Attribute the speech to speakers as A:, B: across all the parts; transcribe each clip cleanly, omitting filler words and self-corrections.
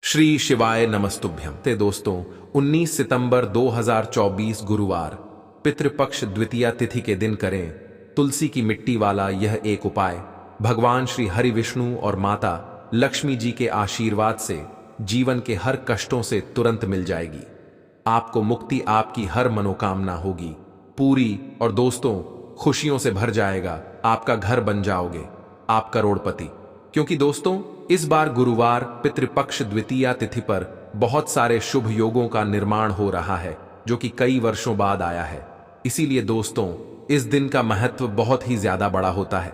A: श्री शिवाय नमस्तुभ्यम। ते दोस्तों, 19 सितंबर 2024 गुरुवार पितृपक्ष द्वितीया तिथि के दिन करें तुलसी की मिट्टी वाला यह एक उपाय। भगवान श्री हरि विष्णु और माता लक्ष्मी जी के आशीर्वाद से जीवन के हर कष्टों से तुरंत मिल जाएगी। आपको मुक्ति, आपकी हर मनोकामना होगी पूरी और दोस्तों खुशियों से भर जाएगा। आपका घर बन जाओगे, आप करोड़पति। क्योंकि दोस्तों इस बार गुरुवार पितृपक्ष द्वितीया तिथि पर बहुत सारे शुभ योगों का निर्माण हो रहा है, जो कि कई वर्षों बाद आया है। इसीलिए दोस्तों इस दिन का महत्व बहुत ही ज्यादा बड़ा होता है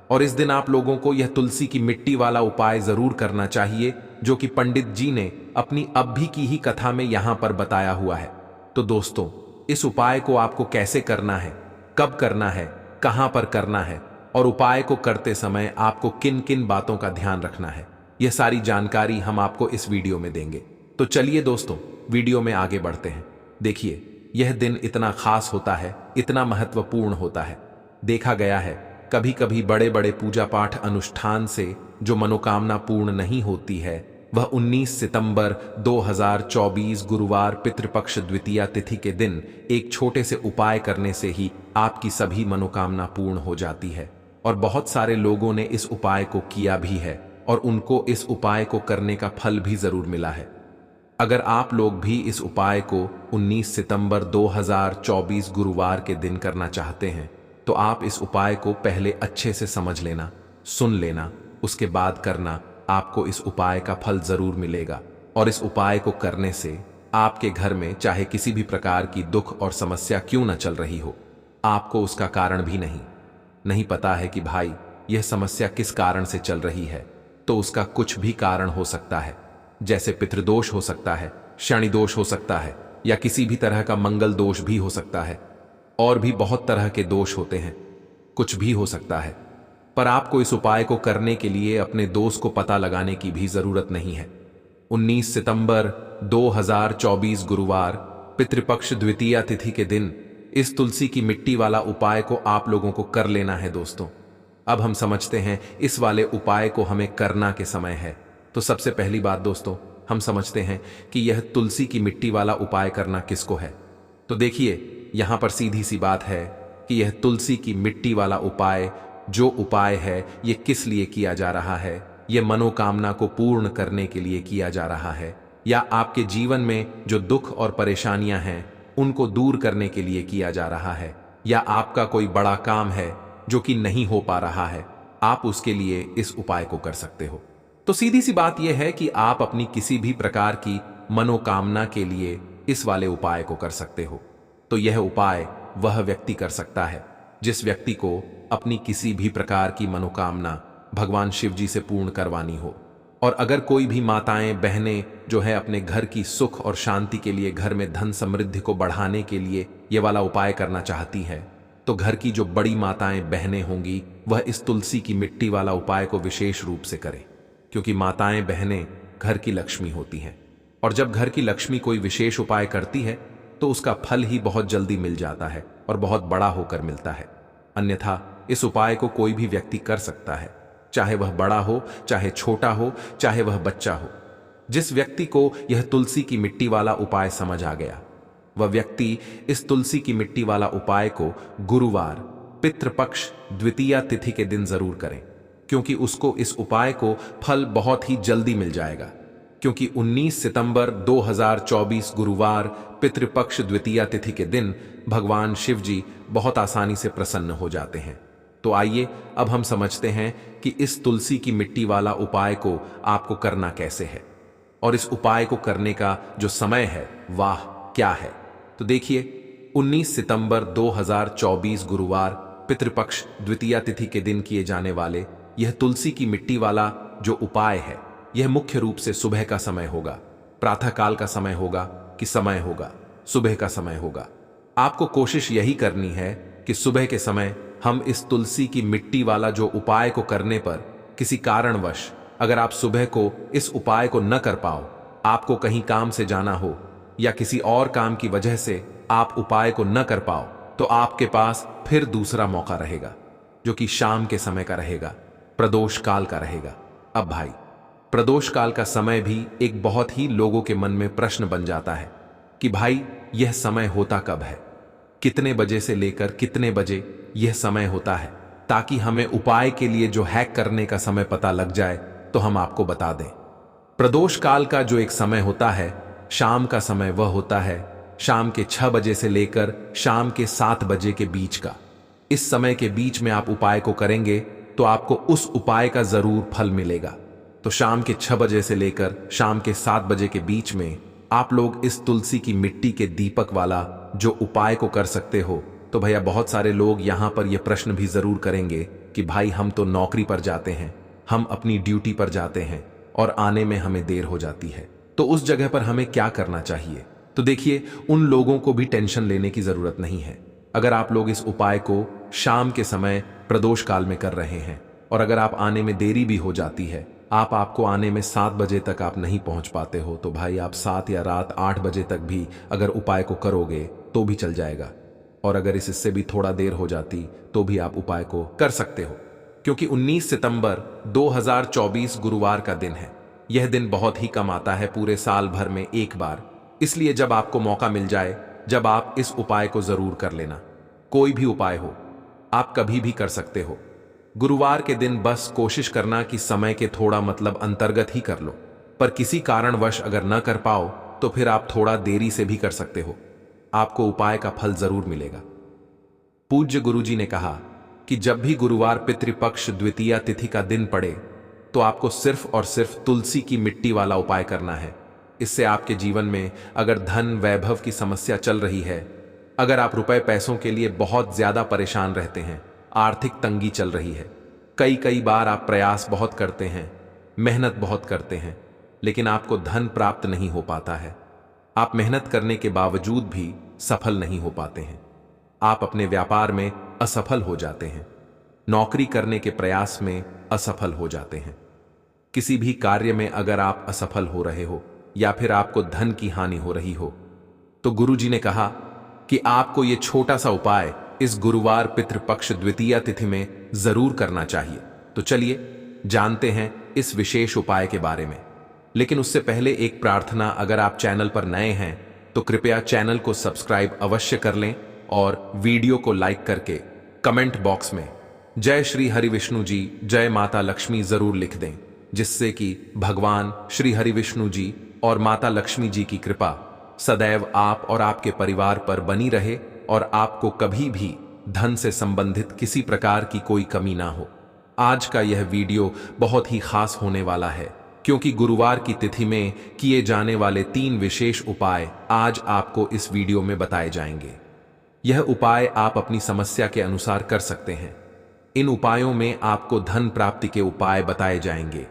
A: और इस दिन आप लोगों को यह तुलसी की मिट्टी वाला उपाय जरूर करना चाहिए, जो कि पंडित जी ने अपनी अब भी की ही कथा में यहां पर बताया हुआ है। तो दोस्तों इस उपाय को आपको कैसे करना है, कब करना है, कहां पर करना है और उपाय को करते समय आपको किन किन बातों का ध्यान रखना है, यह सारी जानकारी हम आपको इस वीडियो में देंगे। तो चलिए दोस्तों वीडियो में आगे बढ़ते हैं। देखिए यह दिन इतना खास होता है, इतना महत्वपूर्ण होता है। देखा गया है कभी कभी बड़े बड़े पूजा पाठ अनुष्ठान से जो मनोकामना पूर्ण नहीं होती है, वह 19 सितंबर 2024 गुरुवार पितृपक्ष द्वितीया तिथि के दिन एक छोटे से उपाय करने से ही आपकी सभी मनोकामना पूर्ण हो जाती है। और बहुत सारे लोगों ने इस उपाय को किया भी है और उनको इस उपाय को करने का फल भी जरूर मिला है। अगर आप लोग भी इस उपाय को 19 सितंबर 2024 गुरुवार के दिन करना चाहते हैं, तो आप इस उपाय को पहले अच्छे से समझ लेना, सुन लेना, उसके बाद करना। आपको इस उपाय का फल जरूर मिलेगा और इस उपाय को करने से आपके घर में चाहे किसी भी प्रकार की दुख और समस्या क्यों न चल रही हो, आपको उसका कारण भी नहीं पता है कि भाई यह समस्या किस कारण से चल रही है, तो उसका कुछ भी कारण हो सकता है। जैसे पितृदोष हो सकता है, शनि दोष हो सकता है, या किसी भी तरह का मंगल दोष भी हो सकता है। और भी बहुत तरह के दोष होते हैं, कुछ भी हो सकता है। पर आपको इस उपाय को करने के लिए अपने दोष को पता लगाने की भी जरूरत नहीं है। 19 सितंबर 2024 गुरुवार पितृपक्ष द्वितीया तिथि के दिन इस तुलसी की मिट्टी वाला उपाय को आप लोगों को कर लेना है। दोस्तों अब हम समझते हैं इस वाले उपाय को हमें करना के समय है। तो सबसे पहली बात दोस्तों, हम समझते हैं कि यह तुलसी की मिट्टी वाला उपाय करना किसको है। तो देखिए यहां पर सीधी सी बात है कि यह तुलसी की मिट्टी वाला उपाय जो उपाय है, यह किस लिए किया जा रहा है। यह मनोकामना को पूर्ण करने के लिए किया जा रहा है, या आपके जीवन में जो दुख और परेशानियां हैं उनको दूर करने के लिए किया जा रहा है, या आपका कोई बड़ा काम है जो कि नहीं हो पा रहा है, आप उसके लिए इस उपाय को कर सकते हो। तो सीधी सी बात यह है कि आप अपनी किसी भी प्रकार की मनोकामना के लिए इस वाले उपाय को कर सकते हो। तो यह उपाय वह व्यक्ति कर सकता है जिस व्यक्ति को अपनी किसी भी प्रकार की मनोकामना भगवान शिव जी से पूर्ण करवानी हो। और अगर कोई भी माताएं बहनें जो है अपने घर की सुख और शांति के लिए, घर में धन समृद्धि को बढ़ाने के लिए यह वाला उपाय करना चाहती है, तो घर की जो बड़ी माताएं बहनें होंगी वह इस तुलसी की मिट्टी वाला उपाय को विशेष रूप से करें। क्योंकि माताएं बहनें घर की लक्ष्मी होती हैं और जब घर की लक्ष्मी कोई विशेष उपाय करती है तो उसका फल ही बहुत जल्दी मिल जाता है और बहुत बड़ा होकर मिलता है। अन्यथा इस उपाय को कोई भी व्यक्ति कर सकता है, चाहे वह बड़ा हो, चाहे छोटा हो, चाहे वह बच्चा हो। जिस व्यक्ति को यह तुलसी की मिट्टी वाला उपाय समझ आ गया, वह व्यक्ति इस तुलसी की मिट्टी वाला उपाय को गुरुवार पितृपक्ष द्वितीया तिथि के दिन जरूर करें, क्योंकि उसको इस उपाय को फल बहुत ही जल्दी मिल जाएगा। क्योंकि 19 सितंबर 2024 गुरुवार पितृपक्ष द्वितीया तिथि के दिन भगवान शिव जी बहुत आसानी से प्रसन्न हो जाते हैं। तो आइए अब हम समझते हैं कि इस तुलसी की मिट्टी वाला उपाय को आपको करना कैसे है और इस उपाय को करने का जो समय है वाह क्या है। तो देखिए 19 सितंबर 2024 गुरुवार पितृपक्ष द्वितीया तिथि के दिन किए जाने वाले यह तुलसी की मिट्टी वाला जो उपाय है, यह मुख्य रूप से सुबह का समय होगा, प्रातः काल का समय होगा कि समय होगा, सुबह का समय होगा। आपको कोशिश यही करनी है कि सुबह के समय हम इस तुलसी की मिट्टी वाला जो उपाय को करने पर किसी कारणवश अगर आप सुबह को इस उपाय को न कर पाओ, आपको कहीं काम से जाना हो या किसी और काम की वजह से आप उपाय को न कर पाओ, तो आपके पास फिर दूसरा मौका रहेगा जो कि शाम के समय का रहेगा, प्रदोष काल का रहेगा। अब भाई प्रदोष काल का समय भी एक बहुत ही लोगों के मन में प्रश्न बन जाता है कि भाई यह समय होता कब है, कितने बजे से लेकर कितने बजे यह समय होता है, ताकि हमें उपाय के लिए जो हैक करने का समय पता लग जाए तो हम आपको बता दें। प्रदोष काल का जो एक समय होता है, शाम का समय, वह होता है शाम के 6 बजे से लेकर शाम के 7 बजे के बीच का। इस समय के बीच में आप उपाय को करेंगे तो आपको उस उपाय का जरूर फल मिलेगा। तो शाम के 6 बजे से लेकर शाम के 7 बजे के बीच में आप लोग इस तुलसी की मिट्टी के दीपक वाला जो उपाय को कर सकते हो। तो भैया बहुत सारे लोग यहां पर यह प्रश्न भी जरूर करेंगे कि भाई हम तो नौकरी पर जाते हैं, हम अपनी ड्यूटी पर जाते हैं और आने में हमें देर हो जाती है, तो उस जगह पर हमें क्या करना चाहिए। तो देखिए, उन लोगों को भी टेंशन लेने की जरूरत नहीं है। अगर आप लोग इस उपाय को शाम के समय प्रदोष काल में कर रहे हैं और अगर आप आने में देरी भी हो जाती है, आपको आने में 7 बजे तक आप नहीं पहुंच पाते हो, तो भाई आप 7 या रात 8 बजे तक भी अगर उपाय को करोगे तो भी चल जाएगा। और अगर इससे भी थोड़ा देर हो जाती तो भी आप उपाय को कर सकते हो, क्योंकि 19 सितंबर 2024 गुरुवार का दिन है। यह दिन बहुत ही कम आता है, पूरे साल भर में एक बार। इसलिए जब आपको मौका मिल जाए, जब आप इस उपाय को जरूर कर लेना। कोई भी उपाय हो, आप कभी भी कर सकते हो। गुरुवार के दिन बस कोशिश करना कि समय के थोड़ा अंतर्गत ही कर लो, पर किसी कारणवश अगर न कर पाओ तो फिर आप थोड़ा देरी से भी कर सकते हो, आपको उपाय का फल जरूर मिलेगा। पूज्य गुरुजी ने कहा कि जब भी गुरुवार पितृपक्ष द्वितीया तिथि का दिन पड़े तो आपको सिर्फ और सिर्फ तुलसी की मिट्टी वाला उपाय करना है। इससे आपके जीवन में अगर धन वैभव की समस्या चल रही है, अगर आप रुपए पैसों के लिए बहुत ज्यादा परेशान रहते हैं, आर्थिक तंगी चल रही है, कई बार आप प्रयास बहुत करते हैं, मेहनत बहुत करते हैं, लेकिन आपको धन प्राप्त नहीं हो पाता है, आप मेहनत करने के बावजूद भी सफल नहीं हो पाते हैं, आप अपने व्यापार में असफल हो जाते हैं, नौकरी करने के प्रयास में असफल हो जाते हैं, किसी भी कार्य में अगर आप असफल हो रहे हो या फिर आपको धन की हानि हो रही हो, तो गुरुजी ने कहा कि आपको यह छोटा सा उपाय इस गुरुवार पितृपक्ष द्वितीया तिथि में जरूर करना चाहिए। तो चलिए जानते हैं इस विशेष उपाय के बारे में। लेकिन उससे पहले एक प्रार्थना, अगर आप चैनल पर नए हैं तो कृपया चैनल को सब्सक्राइब अवश्य कर लें और वीडियो को लाइक करके कमेंट बॉक्स में जय श्री हरि विष्णु जी, जय माता लक्ष्मी जरूर लिख दें, जिससे कि भगवान श्री हरि विष्णु जी और माता लक्ष्मी जी की कृपा सदैव आप और आपके परिवार पर बनी रहे और आपको कभी भी धन से संबंधित किसी प्रकार की कोई कमी ना हो। आज का यह वीडियो बहुत ही खास होने वाला है, क्योंकि गुरुवार की तिथि में किए जाने वाले 3 विशेष उपाय आज आपको इस वीडियो में बताए जाएंगे। यह उपाय आप अपनी समस्या के अनुसार कर सकते हैं। इन उपायों में आपको धन प्राप्ति के उपाय बताए जाएंगे,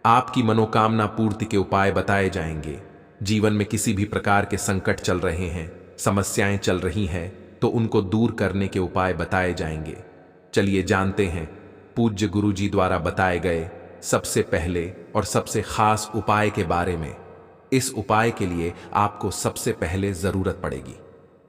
A: आपकी मनोकामना पूर्ति के उपाय बताए जाएंगे। जीवन में किसी भी प्रकार के संकट चल रहे हैं, समस्याएं चल रही हैं, तो उनको दूर करने के उपाय बताए जाएंगे। चलिए जानते हैं पूज्य गुरुजी द्वारा बताए गए सबसे पहले और सबसे खास उपाय के बारे में। इस उपाय के लिए आपको सबसे पहले जरूरत पड़ेगी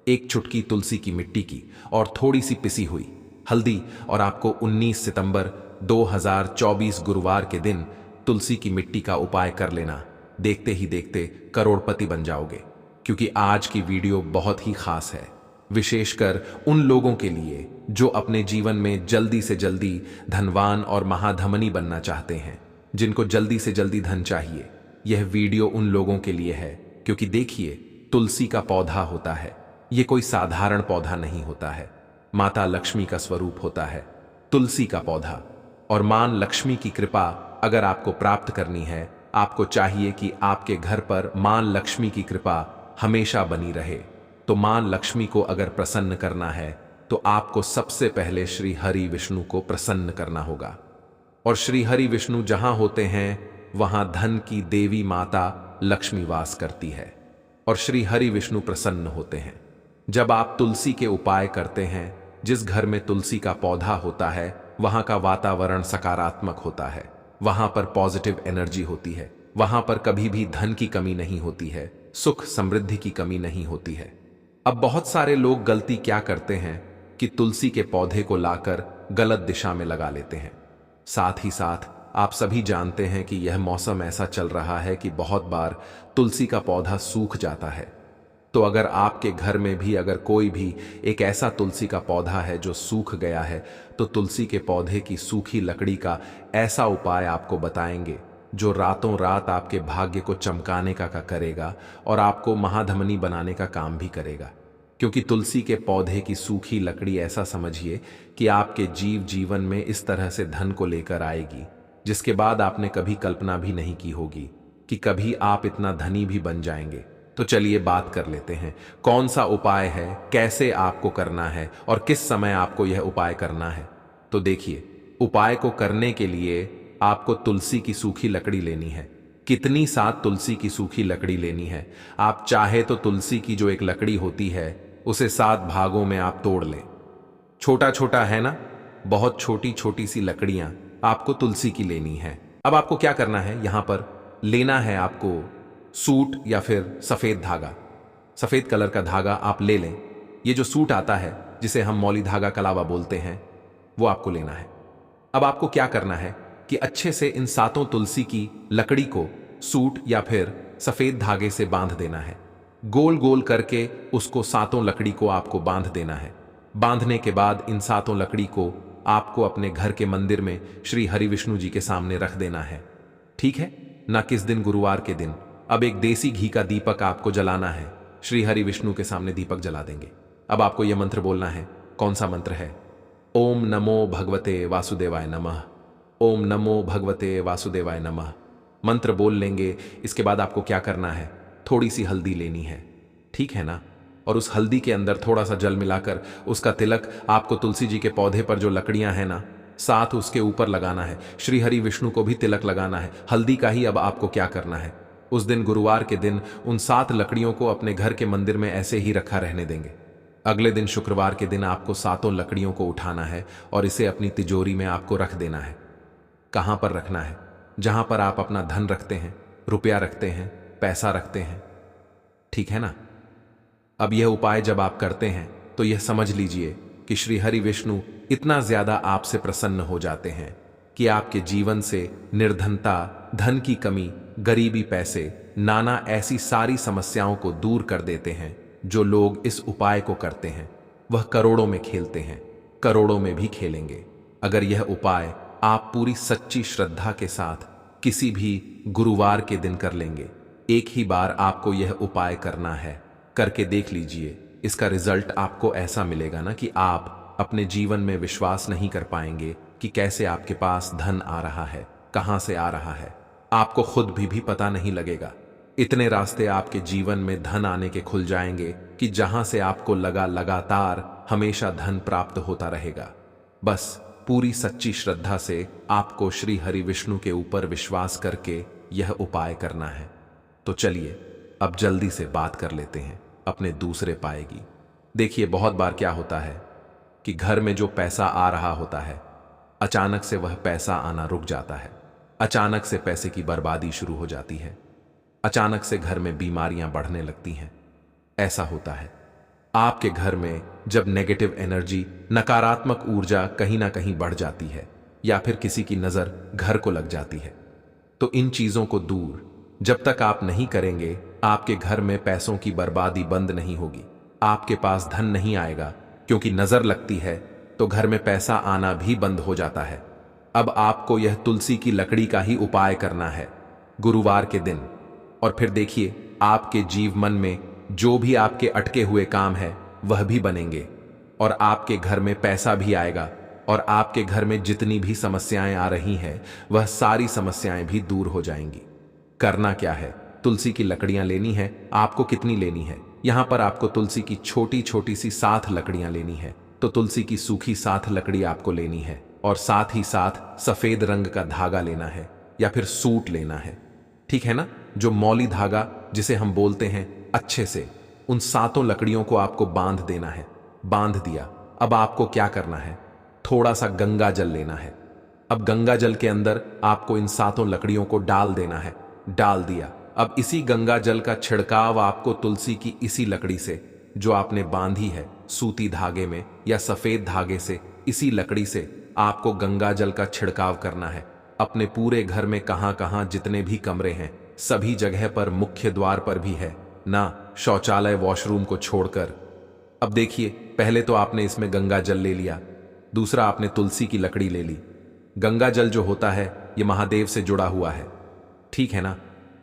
A: एक चुटकी तुलसी की मिट्टी की और थोड़ी सी पिसी हुई हल्दी, और आपको 19 सितंबर 2024 गुरुवार के दिन तुलसी की मिट्टी का उपाय कर लेना। देखते ही देखते करोड़पति बन जाओगे, क्योंकि आज की वीडियो बहुत ही खास है, विशेषकर उन लोगों के लिए जो अपने जीवन में जल्दी से जल्दी धनवान और महाधमनी बनना चाहते हैं, जिनको जल्दी से जल्दी धन चाहिए। यह वीडियो उन लोगों के लिए है, क्योंकि देखिए, तुलसी का पौधा होता है, यह कोई साधारण पौधा नहीं होता है, माता लक्ष्मी का स्वरूप होता है तुलसी का पौधा। और मां लक्ष्मी की कृपा अगर आपको प्राप्त करनी है, आपको चाहिए कि आपके घर पर मां लक्ष्मी की कृपा हमेशा बनी रहे। तो मां लक्ष्मी को अगर प्रसन्न करना है तो आपको सबसे पहले श्री हरि विष्णु को प्रसन्न करना होगा। और श्री हरि विष्णु जहां होते हैं वहां धन की देवी माता लक्ष्मी वास करती है और श्री हरि विष्णु प्रसन्न होते हैं। जब आप तुलसी के उपाय करते हैं, जिस घर में तुलसी का पौधा होता है वहां का वातावरण सकारात्मक होता है, वहां पर पॉजिटिव एनर्जी होती है, वहां पर कभी भी धन की कमी नहीं होती है, सुख समृद्धि की कमी नहीं होती है। अब बहुत सारे लोग गलती क्या करते हैं कि तुलसी के पौधे को लाकर गलत दिशा में लगा लेते हैं, साथ ही साथ आप सभी जानते हैं कि यह मौसम ऐसा चल रहा है कि बहुत बार तुलसी का पौधा सूख जाता है। तो अगर आपके घर में भी अगर कोई भी एक ऐसा तुलसी का पौधा है जो सूख गया है, तो तुलसी के पौधे की सूखी लकड़ी का ऐसा उपाय आपको बताएंगे जो रातों रात आपके भाग्य को चमकाने का करेगा और आपको महाधमनी बनाने का काम भी करेगा। क्योंकि तुलसी के पौधे की सूखी लकड़ी ऐसा समझिए कि आपके जीवन में इस तरह से धन को लेकर आएगी जिसके बाद आपने कभी कल्पना भी नहीं की होगी कि कभी आप इतना धनी भी बन जाएंगे। तो चलिए बात कर लेते हैं कौन सा उपाय है, कैसे आपको करना है और किस समय आपको यह उपाय करना है। तो देखिए, उपाय को करने के लिए आपको तुलसी की सूखी लकड़ी लेनी है। कितनी? 7 तुलसी की सूखी लकड़ी लेनी है। आप चाहे तो तुलसी की जो एक लकड़ी होती है उसे 7 भागों में आप तोड़ लें। छोटा छोटा है ना, बहुत छोटी छोटी सी लकड़ियां आपको तुलसी की लेनी है। अब आपको क्या करना है, यहां पर लेना है आपको सूट या फिर सफेद धागा। सफेद कलर का धागा आप ले लें। ये जो सूट आता है जिसे हम मौली धागा कलावा बोलते हैं, वो आपको लेना है। अब आपको क्या करना है कि अच्छे से इन 7 तुलसी की लकड़ी को सूट या फिर सफेद धागे से बांध देना है। गोल गोल करके उसको 7 लकड़ी को आपको बांध देना है। बांधने के बाद इन 7 लकड़ी को आपको अपने घर के मंदिर में श्री हरि विष्णु जी के सामने रख देना है। ठीक है ना? किस दिन? गुरुवार के दिन। अब एक देसी घी का दीपक आपको जलाना है। श्री हरि विष्णु के सामने दीपक जला देंगे। अब आपको यह मंत्र बोलना है। कौन सा मंत्र है? ओम नमो भगवते वासुदेवाय नमः। ओम नमो भगवते वासुदेवाय नमः मंत्र बोल लेंगे। इसके बाद आपको क्या करना है, थोड़ी सी हल्दी लेनी है। ठीक है ना? और उस हल्दी के अंदर थोड़ा सा जल मिलाकर उसका तिलक आपको तुलसी जी के पौधे पर जो लकड़ियां हैं ना, साथ उसके ऊपर लगाना है। श्री हरि विष्णु को भी तिलक लगाना है हल्दी का ही। अब आपको क्या करना है, उस दिन गुरुवार के दिन उन 7 लकड़ियों को अपने घर के मंदिर में ऐसे ही रखा रहने देंगे। अगले दिन शुक्रवार के दिन आपको 7 लकड़ियों को उठाना है और इसे अपनी तिजोरी में आपको रख देना है। कहां पर रखना है? जहां पर आप अपना धन रखते हैं, रुपया रखते हैं, पैसा रखते हैं। ठीक है ना? अब यह उपाय जब आप करते हैं तो यह समझ लीजिए कि श्री हरि विष्णु इतना ज्यादा आपसे प्रसन्न हो जाते हैं कि आपके जीवन से निर्धनता, धन की कमी, गरीबी, पैसे, नाना ऐसी सारी समस्याओं को दूर कर देते हैं। जो लोग इस उपाय को करते हैं वह करोड़ों में खेलते हैं, करोड़ों में भी खेलेंगे। अगर यह उपाय आप पूरी सच्ची श्रद्धा के साथ किसी भी गुरुवार के दिन कर लेंगे, एक ही बार आपको यह उपाय करना है, करके देख लीजिए। इसका रिजल्ट आपको ऐसा मिलेगा ना कि आप अपने जीवन में विश्वास नहीं कर पाएंगे कि कैसे आपके पास धन आ रहा है, कहां से आ रहा है। आपको खुद भी पता नहीं लगेगा। इतने रास्ते आपके जीवन में धन आने के खुल जाएंगे कि जहां से आपको लगातार हमेशा धन प्राप्त होता रहेगा। बस पूरी सच्ची श्रद्धा से आपको श्री हरि विष्णु के ऊपर विश्वास करके यह उपाय करना है। तो चलिए अब जल्दी से बात कर लेते हैं अपने दूसरे उपाय की। देखिए, बहुत बार क्या होता है कि घर में जो पैसा आ रहा होता है, अचानक से वह पैसा आना रुक जाता है। अचानक से पैसे की बर्बादी शुरू हो जाती है। अचानक से घर में बीमारियां बढ़ने लगती हैं। ऐसा होता है आपके घर में जब नेगेटिव एनर्जी, नकारात्मक ऊर्जा कहीं ना कहीं बढ़ जाती है या फिर किसी की नजर घर को लग जाती है। तो इन चीजों को दूर जब तक आप नहीं करेंगे, आपके घर में पैसों की बर्बादी बंद नहीं होगी। आपके पास धन नहीं आएगा, क्योंकि नजर लगती है तो घर में पैसा आना भी बंद हो जाता है। अब आपको यह तुलसी की लकड़ी का ही उपाय करना है गुरुवार के दिन। और फिर देखिए, आपके जीव मन में जो भी आपके अटके हुए काम है वह भी बनेंगे और आपके घर में पैसा भी आएगा और आपके घर में जितनी भी समस्याएं आ रही हैं वह सारी समस्याएं भी दूर हो जाएंगी। करना क्या है, तुलसी की लकड़ियां लेनी है। आपको कितनी लेनी है? यहां पर आपको तुलसी की छोटी छोटी सी 7 लकड़ियां लेनी है। तो तुलसी की सूखी 7 लकड़ी आपको लेनी है और साथ ही साथ सफेद रंग का धागा लेना है या फिर सूट लेना है। ठीक है ना? जो मौली धागा जिसे हम बोलते हैं, अच्छे से उन 7 लकड़ियों को आपको बांध देना है। बांध दिया। अब आपको क्या करना है, थोड़ा सा गंगा जल लेना है। अब गंगा जल के अंदर आपको इन 7 लकड़ियों को डाल देना है। डाल दिया। अब इसी गंगा जल का छिड़काव आपको तुलसी की इसी लकड़ी से जो आपने बांधी है सूती धागे में या सफेद धागे से, इसी लकड़ी से आपको गंगा जल का छिड़काव करना है। अपने पूरे घर में कहां कहां जितने भी कमरे हैं सभी जगह पर मुख्य द्वार पर भी है ना, शौचालय वॉशरूम को छोड़कर। अब देखिए, पहले तो आपने इसमें गंगा जल ले लिया, दूसरा आपने तुलसी की लकड़ी ले ली। गंगा जल जो होता है ये महादेव से जुड़ा हुआ है, ठीक है ना।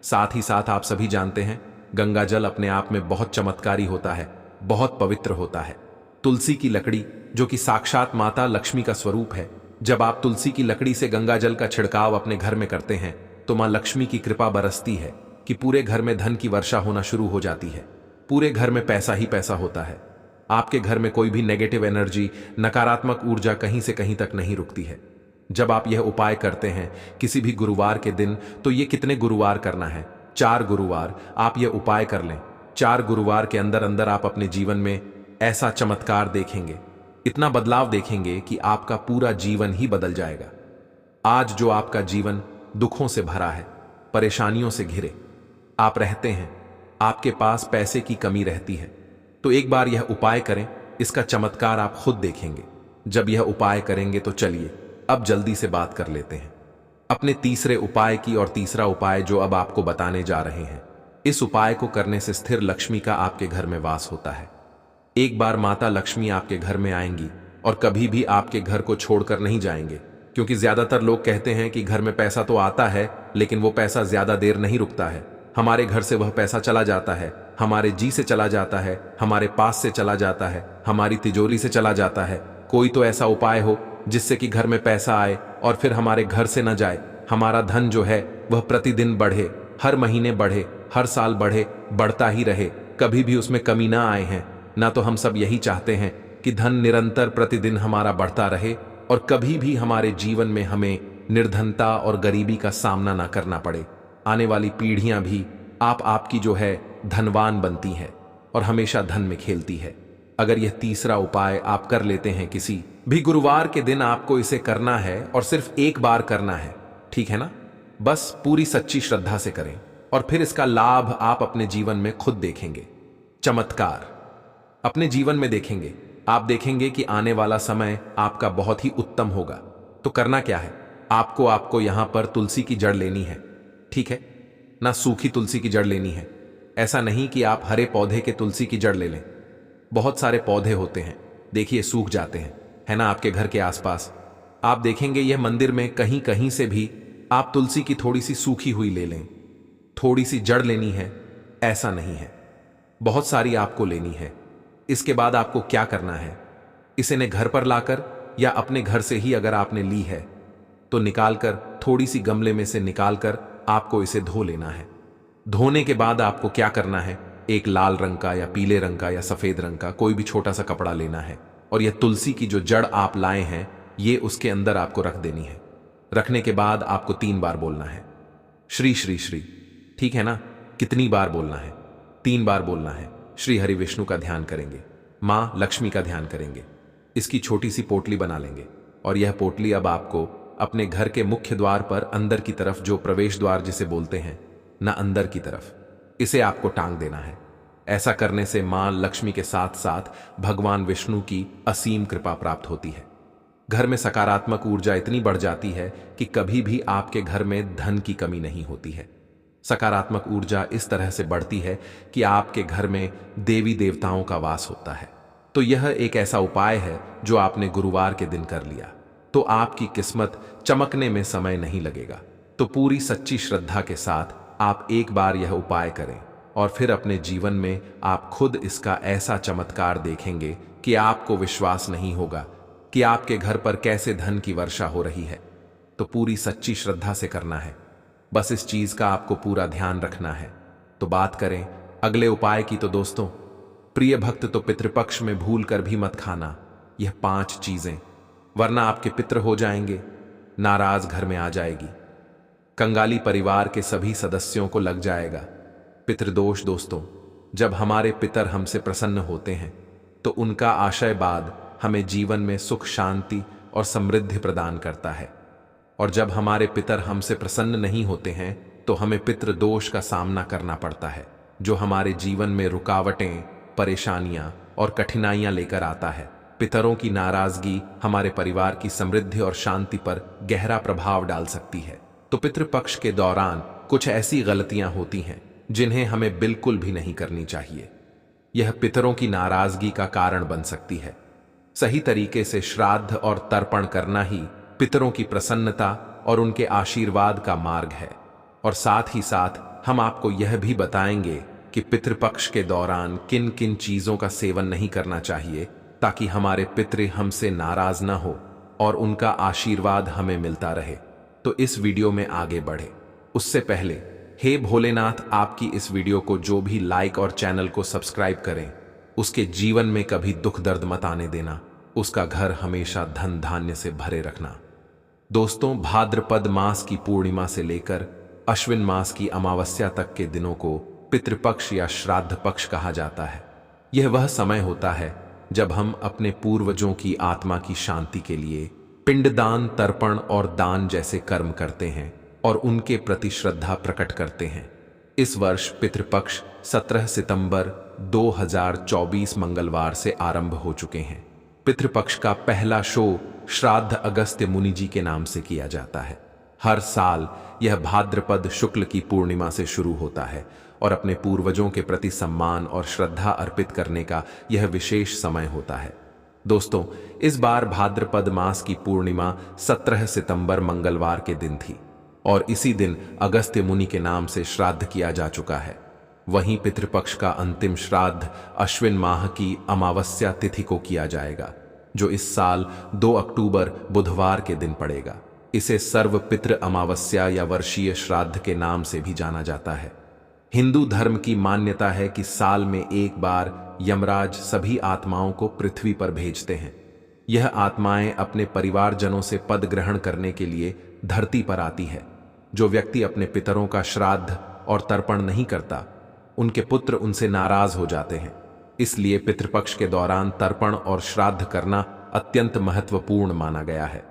A: साथ ही साथ आप सभी जानते हैं गंगा जल अपने आप में बहुत चमत्कारी होता है, बहुत पवित्र होता है। तुलसी की लकड़ी जो कि साक्षात माता लक्ष्मी का स्वरूप है, जब आप तुलसी की लकड़ी से गंगा जल का छिड़काव अपने घर में करते हैं तो मां लक्ष्मी की कृपा बरसती है कि पूरे घर में धन की वर्षा होना शुरू हो जाती है। पूरे घर में पैसा ही पैसा होता है। आपके घर में कोई भी नेगेटिव एनर्जी, नकारात्मक ऊर्जा कहीं से कहीं तक नहीं रुकती है। जब आप यह उपाय करते हैं किसी भी गुरुवार के दिन, तो ये कितने गुरुवार करना है? 4 गुरुवार आप यह उपाय कर लें। 4 गुरुवार के अंदर अंदर आप अपने जीवन में ऐसा चमत्कार देखेंगे, इतना बदलाव देखेंगे कि आपका पूरा जीवन ही बदल जाएगा। आज जो आपका जीवन दुखों से भरा है, परेशानियों से घिरे आप रहते हैं, आपके पास पैसे की कमी रहती है, तो एक बार यह उपाय करें, इसका चमत्कार आप खुद देखेंगे। जब यह उपाय करेंगे तो चलिए अब जल्दी से बात कर लेते हैं अपने तीसरे उपाय की। और तीसरा उपाय जो अब आपको बताने जा रहे हैं, इस उपाय को करने से स्थिर लक्ष्मी का आपके घर में वास होता है। एक बार माता लक्ष्मी आपके घर में आएंगी और कभी भी आपके घर को छोड़कर नहीं जाएंगे, क्योंकि ज्यादातर लोग कहते हैं कि घर में पैसा तो आता है लेकिन वो पैसा ज्यादा देर नहीं रुकता है। हमारे घर से वह पैसा चला जाता है, हमारे जी से चला जाता है, हमारे पास से चला जाता है, हमारी तिजोरी से चला जाता है। कोई तो ऐसा उपाय हो जिससे कि घर में पैसा आए और फिर हमारे घर से न जाए। हमारा धन जो है वह प्रतिदिन बढ़े, हर महीने बढ़े, हर साल बढ़े, बढ़ता ही रहे, कभी भी उसमें कमी ना आए हैं ना। तो हम सब यही चाहते हैं कि धन निरंतर प्रतिदिन हमारा बढ़ता रहे और कभी भी हमारे जीवन में हमें निर्धनता और गरीबी का सामना ना करना पड़े। आने वाली पीढ़ियां भी आपकी जो है धनवान बनती है और हमेशा धन में खेलती है। अगर यह तीसरा उपाय आप कर लेते हैं किसी भी गुरुवार के दिन, आपको इसे करना है और सिर्फ एक बार करना है, ठीक है ना। बस पूरी सच्ची श्रद्धा से करें और फिर इसका लाभ आप अपने जीवन में खुद देखेंगे। चमत्कार अपने जीवन में देखेंगे। आप देखेंगे कि आने वाला समय आपका बहुत ही उत्तम होगा। तो करना क्या है, आपको यहां पर तुलसी की जड़ लेनी है, ठीक है ना। सूखी तुलसी की जड़ लेनी है। ऐसा नहीं कि आप हरे पौधे के तुलसी की जड़ ले लें। बहुत सारे पौधे होते हैं, देखिए सूख जाते हैं, है ना, आपके घर के आसपास। आप देखेंगे यह मंदिर में कहीं कहीं से भी आप तुलसी की थोड़ी सी सूखी हुई ले लें। थोड़ी सी जड़ लेनी है, ऐसा नहीं है, बहुत सारी आपको लेनी है। इसके बाद आपको क्या करना है, इसे ने घर पर लाकर या अपने घर से ही अगर आपने ली है तो निकालकर, थोड़ी सी गमले में से निकालकर आपको इसे धो लेना है। धोने के बाद आपको क्या करना है, एक लाल रंग का या पीले रंग का या सफेद रंग का कोई भी छोटा सा कपड़ा लेना है और यह तुलसी की जो जड़ आप लाए हैं ये उसके अंदर आपको रख देनी है। रखने के बाद आपको 3 बार बोलना है श्री श्री श्री, ठीक है ना। कितनी बार बोलना है? 3 बार बोलना है। श्री हरि विष्णु का ध्यान करेंगे, मां लक्ष्मी का ध्यान करेंगे, इसकी छोटी सी पोटली बना लेंगे और यह पोटली अब आपको अपने घर के मुख्य द्वार पर अंदर की तरफ, जो प्रवेश द्वार जिसे बोलते हैं ना, अंदर की तरफ, इसे आपको टांग देना है। ऐसा करने से मां लक्ष्मी के साथ साथ भगवान विष्णु की असीम कृपा प्राप्त होती है। घर में सकारात्मक ऊर्जा इतनी बढ़ जाती है कि कभी भी आपके घर में धन की कमी नहीं होती है। सकारात्मक ऊर्जा इस तरह से बढ़ती है कि आपके घर में देवी देवताओं का वास होता है। तो यह एक ऐसा उपाय है जो आपने गुरुवार के दिन कर लिया तो आपकी किस्मत चमकने में समय नहीं लगेगा। तो पूरी सच्ची श्रद्धा के साथ आप एक बार यह उपाय करें और फिर अपने जीवन में आप खुद इसका ऐसा चमत्कार देखेंगे कि आपको विश्वास नहीं होगा कि आपके घर पर कैसे धन की वर्षा हो रही है। तो पूरी सच्ची श्रद्धा से करना है, बस इस चीज का आपको पूरा ध्यान रखना है। तो बात करें अगले उपाय की, तो दोस्तों, प्रिय भक्त, तो पितृपक्ष में भूल कर भी मत खाना यह 5 चीजें, वरना आपके पितृ हो जाएंगे, नाराज घर में आ जाएगी, कंगाली परिवार के सभी सदस्यों को लग जाएगा। पितृदोष दोस्तों, जब हमारे पितर हमसे प्रसन्न होते हैं तो उनका आशीर्वाद हमें जीवन में सुख, शांति और समृद्धि प्रदान करता है। और जब हमारे पितर हमसे प्रसन्न नहीं होते हैं तो हमें पितृदोष का सामना करना पड़ता है, जो हमारे जीवन में रुकावटें, परेशानियां और कठिनाइयां लेकर आता है। पितरों की नाराजगी हमारे परिवार की समृद्धि और शांति पर गहरा प्रभाव डाल सकती है। तो पितृपक्ष के दौरान कुछ ऐसी गलतियां होती हैं जिन्हें हमें बिल्कुल भी नहीं करनी चाहिए। यह पितरों की नाराजगी का कारण बन सकती है। सही तरीके से श्राद्ध और तर्पण करना ही पितरों की प्रसन्नता और उनके आशीर्वाद का मार्ग है। और साथ ही साथ हम आपको यह भी बताएंगे कि पितृपक्ष के दौरान किन किन चीजों का सेवन नहीं करना चाहिए ताकि हमारे पितृ हमसे नाराज ना हो और उनका आशीर्वाद हमें मिलता रहे। तो इस वीडियो में आगे बढ़े उससे पहले हे भोलेनाथ, आपकी इस वीडियो को जो भी लाइक और चैनल को सब्सक्राइब करें उसके जीवन में कभी दुख दर्द मत आने देना, उसका घर हमेशा धन धान्य से भरे रखना। दोस्तों, भाद्रपद मास की पूर्णिमा से लेकर अश्विन मास की अमावस्या तक के दिनों को पितृपक्ष या श्राद्ध पक्ष कहा जाता है। यह वह समय होता है जब हम अपने पूर्वजों की आत्मा की शांति के लिए पिंडदान, तर्पण और दान जैसे कर्म करते हैं और उनके प्रति श्रद्धा प्रकट करते हैं। इस वर्ष पितृपक्ष 17 सितंबर 2024 मंगलवार से आरंभ हो चुके हैं। पितृपक्ष का पहला शो श्राद्ध अगस्त्य मुनि जी के नाम से किया जाता है। हर साल यह भाद्रपद शुक्ल की पूर्णिमा से शुरू होता है और अपने पूर्वजों के प्रति सम्मान और श्रद्धा अर्पित करने का यह विशेष समय होता है। दोस्तों, इस बार भाद्रपद मास की पूर्णिमा 17 सितंबर मंगलवार के दिन थी और इसी दिन अगस्त्य मुनि के नाम से श्राद्ध किया जा चुका है। वहीं पितृपक्ष का अंतिम श्राद्ध अश्विन माह की अमावस्या तिथि को किया जाएगा, जो इस साल 2 अक्टूबर बुधवार के दिन पड़ेगा। इसे सर्व पितृ अमावस्या या वर्षीय श्राद्ध के नाम से भी जाना जाता है। हिंदू धर्म की मान्यता है कि साल में एक बार यमराज सभी आत्माओं को पृथ्वी पर भेजते हैं। यह आत्माएं अपने परिवारजनों से पद ग्रहण करने के लिए धरती पर आती है। जो व्यक्ति अपने पितरों का श्राद्ध और तर्पण नहीं करता, उनके पुत्र उनसे नाराज हो जाते हैं। इसलिए पितृपक्ष के दौरान तर्पण और श्राद्ध करना अत्यंत महत्वपूर्ण माना गया है,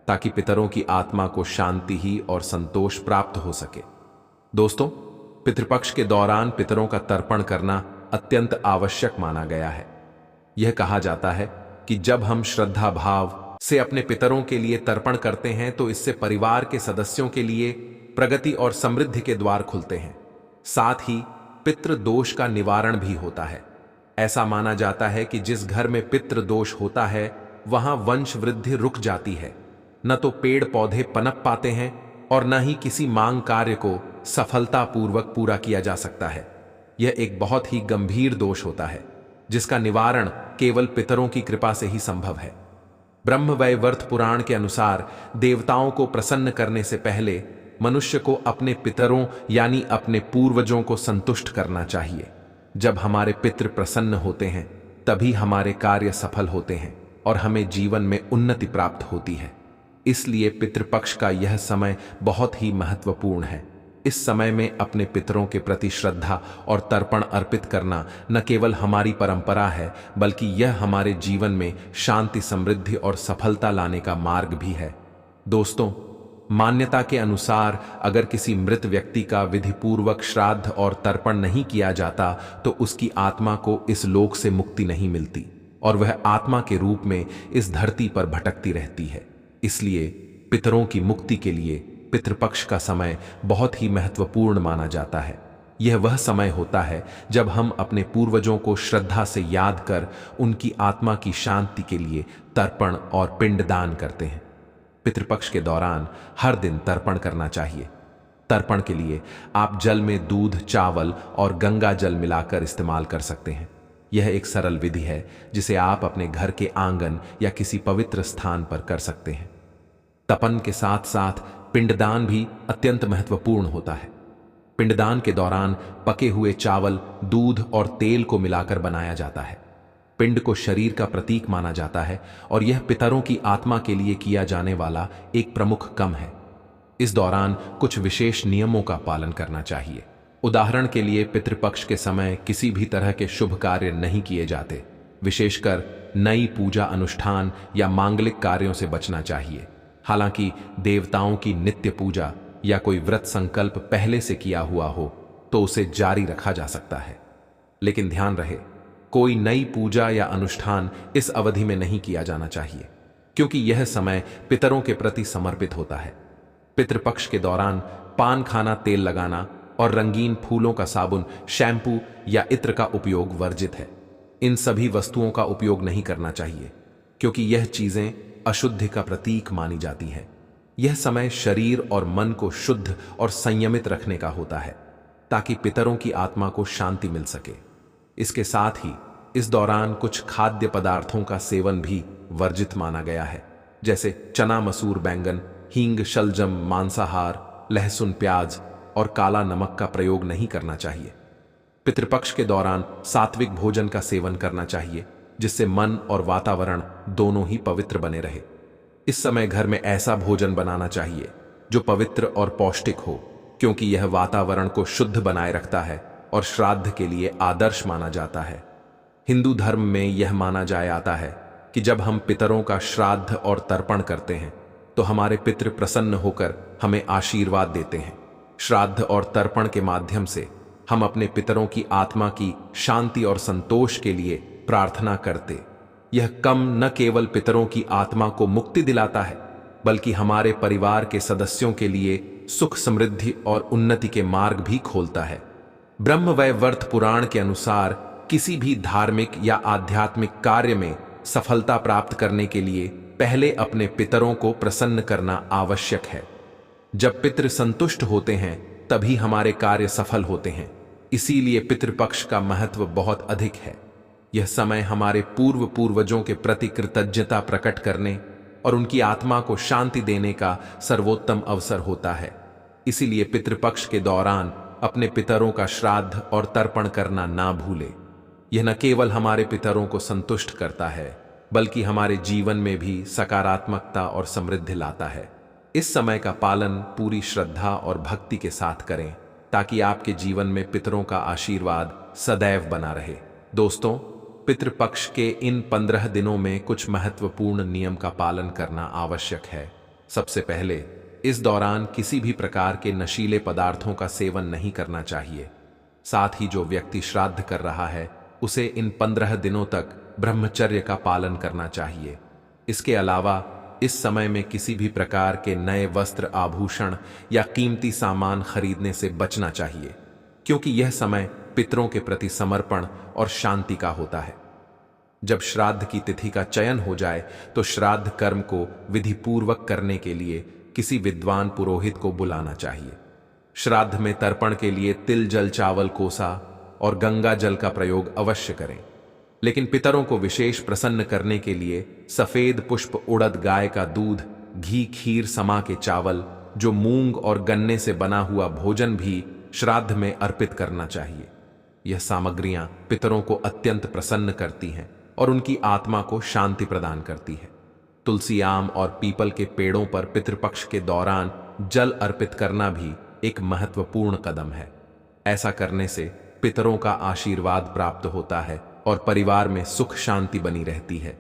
A: ताकि पितरों की आत्मा को शांति ही और संतोष प्राप्त हो सके। दोस्तों, पितृपक्ष के दौरान पितरों का तर्पण करना अत्यंत आवश्यक माना गया है। यह कहा जाता है कि जब हम श्रद्धा भाव से अपने पितरों के लिए तर्पण करते हैं तो इससे परिवार के सदस्यों के लिए प्रगति और समृद्धि के द्वार खुलते हैं। साथ ही पितृ दोष का निवारण भी होता है। ऐसा माना जाता है कि जिस घर में पितृ दोष होता है वहां वंश वृद्धि रुक जाती है। न तो पेड़ पौधे पनप पाते हैं और न ही किसी मांग कार्य को सफलतापूर्वक पूरा किया जा सकता है। यह एक बहुत ही गंभीर दोष होता है जिसका निवारण केवल पितरों की कृपा से ही संभव है। ब्रह्मवैवर्त पुराण के अनुसार देवताओं को प्रसन्न करने से पहले मनुष्य को अपने पितरों यानी अपने पूर्वजों को संतुष्ट करना चाहिए। जब हमारे पितृ प्रसन्न होते हैं तभी हमारे कार्य सफल होते हैं और हमें जीवन में उन्नति प्राप्त होती है। इसलिए पितृपक्ष का यह समय बहुत ही महत्वपूर्ण है। इस समय में अपने पितरों के प्रति श्रद्धा और तर्पण अर्पित करना न केवल हमारी परंपरा है, बल्कि यह हमारे जीवन में शांति, समृद्धि और सफलता लाने का मार्ग भी है। दोस्तों, मान्यता के अनुसार अगर किसी मृत व्यक्ति का विधिपूर्वक श्राद्ध और तर्पण नहीं किया जाता तो उसकी आत्मा को इस लोक से मुक्ति नहीं मिलती और वह आत्मा के रूप में इस धरती पर भटकती रहती है। इसलिए पितरों की मुक्ति के लिए पितृपक्ष का समय बहुत ही महत्वपूर्ण माना जाता है। यह वह समय होता है जब हम अपने पूर्वजों को श्रद्धा से याद कर उनकी आत्मा की शांति के लिए तर्पण और पिंडदान करते हैं। पितृपक्ष के दौरान हर दिन तर्पण करना चाहिए। तर्पण के लिए आप जल में दूध, चावल और गंगा जल मिलाकर इस्तेमाल कर सकते हैं। यह एक सरल विधि है जिसे आप अपने घर के आंगन या किसी पवित्र स्थान पर कर सकते हैं। तपन के साथ साथ पिंडदान भी अत्यंत महत्वपूर्ण होता है। पिंडदान के दौरान पके हुए चावल, दूध और तेल को मिलाकर बनाया जाता है। पिंड को शरीर का प्रतीक माना जाता है और यह पितरों की आत्मा के लिए किया जाने वाला एक प्रमुख कर्म है। इस दौरान कुछ विशेष नियमों का पालन करना चाहिए। उदाहरण के लिए पितृपक्ष के समय किसी भी तरह के शुभ कार्य नहीं किए जाते। विशेषकर नई पूजा अनुष्ठान या मांगलिक कार्यों से बचना चाहिए। हालांकि देवताओं की नित्य पूजा या कोई व्रत संकल्प पहले से किया हुआ हो तो उसे जारी रखा जा सकता है। लेकिन ध्यान रहे, कोई नई पूजा या अनुष्ठान इस अवधि में नहीं किया जाना चाहिए, क्योंकि यह समय पितरों के प्रति समर्पित होता है। पितृपक्ष के दौरान पान खाना, तेल लगाना और रंगीन फूलों का साबुन, शैम्पू या इत्र का उपयोग वर्जित है। इन सभी वस्तुओं का उपयोग नहीं करना चाहिए, क्योंकि यह चीजें अशुद्धि का प्रतीक मानी जाती है। यह समय शरीर और मन को शुद्ध और संयमित रखने का होता है, ताकि पितरों की आत्मा को शांति मिल सके। इसके साथ ही इस दौरान कुछ खाद्य पदार्थों का सेवन भी वर्जित माना गया है, जैसे चना, मसूर, बैंगन, हींग, शलजम, मांसाहार, लहसुन, प्याज और काला नमक का प्रयोग नहीं करना चाहिए। पितृपक्ष के दौरान सात्विक भोजन का सेवन करना चाहिए, जिससे मन और वातावरण दोनों ही पवित्र बने रहे। इस समय घर में ऐसा भोजन बनाना चाहिए जो पवित्र और पौष्टिक हो, क्योंकि यह वातावरण को शुद्ध बनाए रखता है और श्राद्ध के लिए आदर्श माना जाता है। हिंदू धर्म में यह माना जाता है कि जब हम पितरों का श्राद्ध और तर्पण करते हैं तो हमारे पितृ प्रसन्न होकर हमें आशीर्वाद देते हैं। श्राद्ध और तर्पण के माध्यम से हम अपने पितरों की आत्मा की शांति और संतोष के लिए प्रार्थना करते। यह कम न केवल पितरों की आत्मा को मुक्ति दिलाता है, बल्कि हमारे परिवार के सदस्यों के लिए सुख, समृद्धि और उन्नति के मार्ग भी खोलता है। ब्रह्मवैवर्त पुराण के अनुसार किसी भी धार्मिक या आध्यात्मिक कार्य में सफलता प्राप्त करने के लिए पहले अपने पितरों को प्रसन्न करना आवश्यक है। जब पितृ संतुष्ट होते हैं तभी हमारे कार्य सफल होते हैं। इसीलिए पितृपक्ष का महत्व बहुत अधिक है। यह समय हमारे पूर्वजों के प्रति कृतज्ञता प्रकट करने और उनकी आत्मा को शांति देने का सर्वोत्तम अवसर होता है। इसीलिए पितृपक्ष के दौरान अपने पितरों का श्राद्ध और तर्पण करना ना भूले। यह न केवल हमारे पितरों को संतुष्ट करता है, बल्कि हमारे जीवन में भी सकारात्मकता और समृद्धि लाता है। इस समय का पालन पूरी श्रद्धा और भक्ति के साथ करें, ताकि आपके जीवन में पितरों का आशीर्वाद सदैव बना रहे। दोस्तों, पितृपक्ष के इन 15 दिनों में कुछ महत्वपूर्ण नियम का पालन करना आवश्यक है। सबसे पहले, इस दौरान किसी भी प्रकार के नशीले पदार्थों का सेवन नहीं करना चाहिए। साथ ही जो व्यक्ति श्राद्ध कर रहा है उसे इन 15 दिनों तक ब्रह्मचर्य का पालन करना चाहिए। इसके अलावा इस समय में किसी भी प्रकार के नए वस्त्र, आभूषण या कीमती सामान खरीदने से बचना चाहिए, क्योंकि यह समय पितरों के प्रति समर्पण और शांति का होता है। जब श्राद्ध की तिथि का चयन हो जाए तो श्राद्ध कर्म को विधि पूर्वक करने के लिए किसी विद्वान पुरोहित को बुलाना चाहिए। श्राद्ध में तर्पण के लिए तिल, जल, चावल, कोसा और गंगा जल का प्रयोग अवश्य करें। लेकिन पितरों को विशेष प्रसन्न करने के लिए सफेद पुष्प, उड़द, गाय का दूध, घी, खीर, समा के चावल, जो मूंग और गन्ने से बना हुआ भोजन भी श्राद्ध में अर्पित करना चाहिए। यह सामग्रियां पितरों को अत्यंत प्रसन्न करती हैं और उनकी आत्मा को शांति प्रदान करती है। तुलसी, आम और पीपल के पेड़ों पर पितृपक्ष के दौरान जल अर्पित करना भी एक महत्वपूर्ण कदम है। ऐसा करने से पितरों का आशीर्वाद प्राप्त होता है और परिवार में सुख शांति बनी रहती है।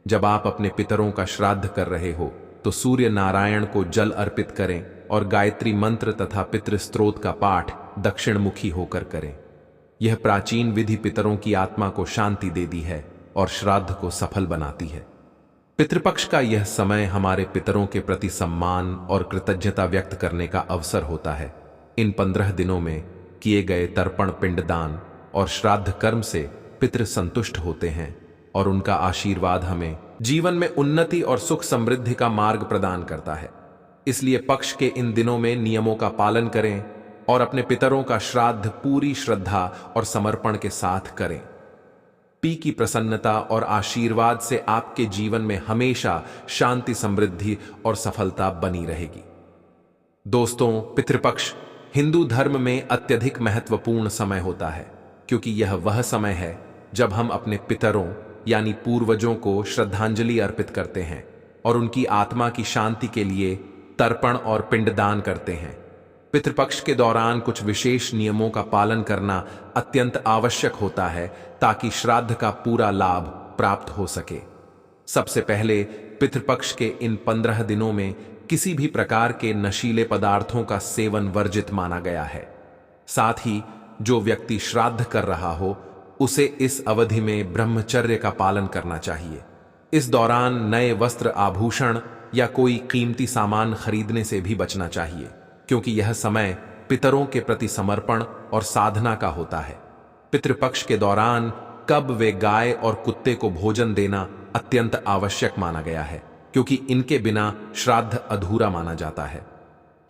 A: जब आप अपने पितरों का श्राद्ध कर रहे हो तो सूर्य नारायण को जल अर्पित करें और गायत्री मंत्र तथा पितृ स्तोत्र का पाठ दक्षिण मुखी होकर करें। यह प्राचीन विधि पितरों की आत्मा को शांति देती है और श्राद्ध को सफल बनाती है। पितृपक्ष का यह समय हमारे पितरों के प्रति सम्मान और कृतज्ञता व्यक्त करने का अवसर होता है। इन 15 दिनों में किए गए तर्पण, पिंडदान और श्राद्ध कर्म से पितृ संतुष्ट होते हैं और उनका आशीर्वाद हमें जीवन में उन्नति और सुख समृद्धि का मार्ग प्रदान करता है। इसलिए पक्ष के इन दिनों में नियमों का पालन करें और अपने पितरों का श्राद्ध पूरी श्रद्धा और समर्पण के साथ करें। पी की प्रसन्नता और आशीर्वाद से आपके जीवन में हमेशा शांति, समृद्धि और सफलता बनी रहेगी। दोस्तों, पितृपक्ष हिंदू धर्म में अत्यधिक महत्वपूर्ण समय होता है, क्योंकि यह वह समय है जब हम अपने पितरों यानी पूर्वजों को श्रद्धांजलि अर्पित करते हैं और उनकी आत्मा की शांति के लिए तर्पण और पिंडदान करते हैं। पितृपक्ष के दौरान कुछ विशेष नियमों का पालन करना अत्यंत आवश्यक होता है, ताकि श्राद्ध का पूरा लाभ प्राप्त हो सके। सबसे पहले, पितृपक्ष के इन 15 दिनों में किसी भी प्रकार के नशीले पदार्थों का सेवन वर्जित माना गया है। साथ ही जो व्यक्ति श्राद्ध कर रहा हो उसे इस अवधि में ब्रह्मचर्य का पालन करना चाहिए। इस दौरान नए वस्त्र, आभूषण या कोई कीमती सामान खरीदने से भी बचना चाहिए, क्योंकि यह समय पितरों के प्रति समर्पण और साधना का होता है। पितृपक्ष के दौरान कब वे गाय और कुत्ते को भोजन देना अत्यंत आवश्यक माना गया है, क्योंकि इनके बिना श्राद्ध अधूरा माना जाता है।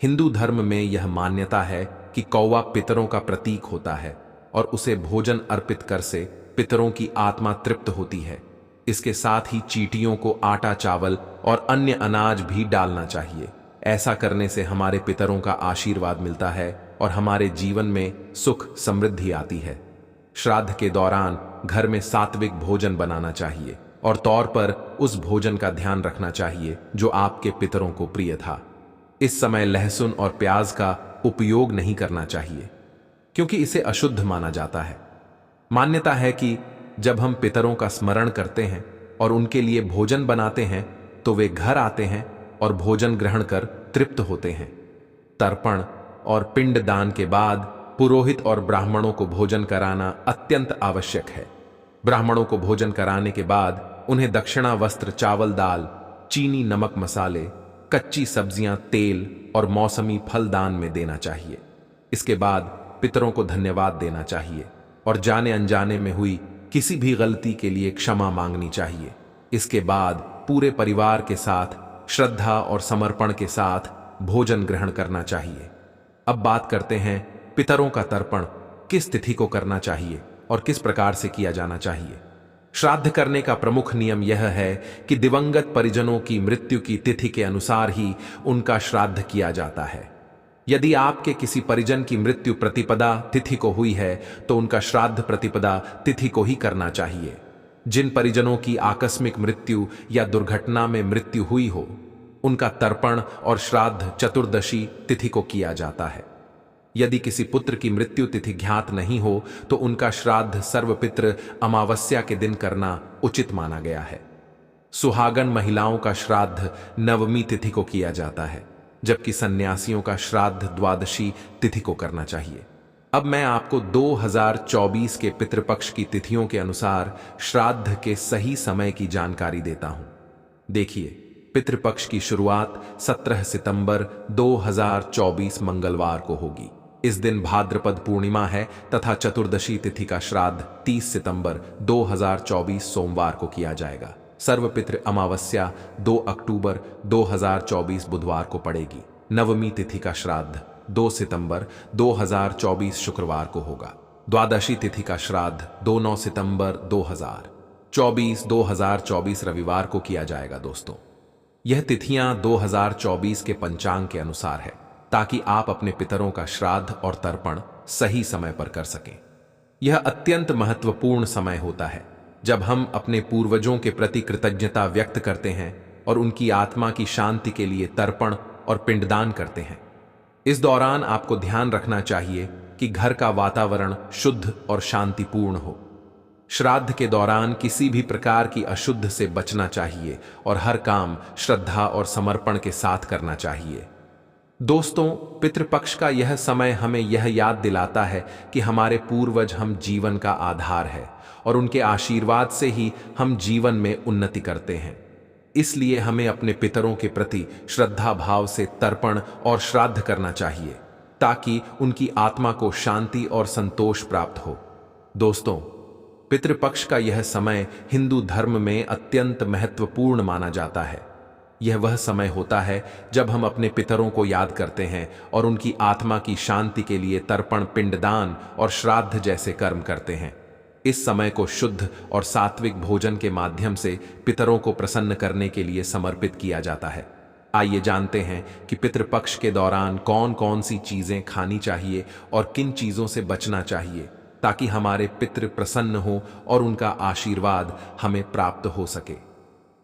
A: हिंदू धर्म में यह मान्यता है कि कौवा पितरों का प्रतीक होता है और उसे भोजन अर्पित कर से पितरों की आत्मा तृप्त होती है। इसके साथ ही चींटियों को आटा, चावल और अन्य अनाज भी डालना चाहिए। ऐसा करने से हमारे पितरों का आशीर्वाद मिलता है और हमारे जीवन में सुख समृद्धि आती है। श्राद्ध के दौरान घर में सात्विक भोजन बनाना चाहिए और तौर पर उस भोजन का ध्यान रखना चाहिए जो आपके पितरों को प्रिय था। इस समय लहसुन और प्याज का उपयोग नहीं करना चाहिए, क्योंकि इसे अशुद्ध माना जाता है। मान्यता है कि जब हम पितरों का स्मरण करते हैं और उनके लिए भोजन बनाते हैं तो वे घर आते हैं और भोजन ग्रहण कर तृप्त होते हैं। तर्पण और पिंड दान के बाद पुरोहित और ब्राह्मणों को भोजन कराना अत्यंत आवश्यक है। ब्राह्मणों को भोजन कराने के बाद उन्हें दक्षिणा, वस्त्र, चावल, दाल, चीनी, नमक, मसाले, कच्ची सब्जियां, तेल और मौसमी फल दान में देना चाहिए। इसके बाद पितरों को धन्यवाद देना चाहिए और जाने अनजाने में हुई किसी भी गलती के लिए क्षमा मांगनी चाहिए। इसके बाद पूरे परिवार के साथ श्रद्धा और समर्पण के साथ भोजन ग्रहण करना चाहिए। अब बात करते हैं पितरों का तर्पण किस तिथि को करना चाहिए और किस प्रकार से किया जाना चाहिए। श्राद्ध करने का प्रमुख नियम यह है कि दिवंगत परिजनों की मृत्यु की तिथि के अनुसार ही उनका श्राद्ध किया जाता है। यदि आपके किसी परिजन की मृत्यु प्रतिपदा तिथि को हुई है तो उनका श्राद्ध प्रतिपदा तिथि को ही करना चाहिए। जिन परिजनों की आकस्मिक मृत्यु या दुर्घटना में मृत्यु हुई हो, उनका तर्पण और श्राद्ध चतुर्दशी तिथि को किया जाता है। यदि किसी पुत्र की मृत्यु तिथि ज्ञात नहीं हो तो उनका श्राद्ध सर्वपितृ अमावस्या के दिन करना उचित माना गया है। सुहागन महिलाओं का श्राद्ध नवमी तिथि को किया जाता है, जबकि सन्यासियों का श्राद्ध द्वादशी तिथि को करना चाहिए। अब मैं आपको 2024 के पितृपक्ष की तिथियों के अनुसार श्राद्ध के सही समय की जानकारी देता हूं। देखिए, पितृपक्ष की शुरुआत 17 सितंबर 2024 मंगलवार को होगी। इस दिन भाद्रपद पूर्णिमा है तथा चतुर्दशी तिथि का श्राद्ध 30 सितंबर 2024 सोमवार को किया जाएगा। सर्वपितृ अमावस्या 2 अक्टूबर 2024 बुधवार को पड़ेगी। नवमी तिथि का श्राद्ध 2 सितंबर 2024 शुक्रवार को होगा। द्वादशी तिथि का श्राद्ध 2 सितंबर 2024 रविवार को किया जाएगा। दोस्तों, यह तिथियां 2024 के पंचांग के अनुसार है, ताकि आप अपने पितरों का श्राद्ध और तर्पण सही समय पर कर सकें। यह अत्यंत महत्वपूर्ण समय होता है जब हम अपने पूर्वजों के प्रति कृतज्ञता व्यक्त करते हैं और उनकी आत्मा की शांति के लिए तर्पण और पिंडदान करते हैं। इस दौरान आपको ध्यान रखना चाहिए कि घर का वातावरण शुद्ध और शांतिपूर्ण हो। श्राद्ध के दौरान किसी भी प्रकार की अशुद्ध से बचना चाहिए और हर काम श्रद्धा और समर्पण के साथ करना चाहिए। दोस्तों, पितृपक्ष का यह समय हमें यह याद दिलाता है कि हमारे पूर्वज हम जीवन का आधार है और उनके आशीर्वाद से ही हम जीवन में उन्नति करते हैं। इसलिए हमें अपने पितरों के प्रति श्रद्धा भाव से तर्पण और श्राद्ध करना चाहिए, ताकि उनकी आत्मा को शांति और संतोष प्राप्त हो। दोस्तों, पितृपक्ष का यह समय हिंदू धर्म में अत्यंत महत्वपूर्ण माना जाता है। यह वह समय होता है जब हम अपने पितरों को याद करते हैं और उनकी आत्मा की शांति के लिए तर्पण, पिंडदान और श्राद्ध जैसे कर्म करते हैं। इस समय को शुद्ध और सात्विक भोजन के माध्यम से पितरों को प्रसन्न करने के लिए समर्पित किया जाता है। आइए जानते हैं कि पितृपक्ष के दौरान कौन कौन सी चीजें खानी चाहिए और किन चीजों से बचना चाहिए, ताकि हमारे पितृ प्रसन्न हो और उनका आशीर्वाद हमें प्राप्त हो सके।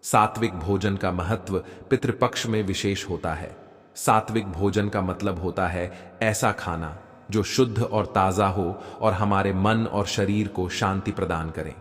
A: सात्विक भोजन का महत्व पितृपक्ष में विशेष होता है। सात्विक भोजन का मतलब होता है ऐसा खाना जो शुद्ध और ताज़ा हो और हमारे मन और शरीर को शांति प्रदान करें।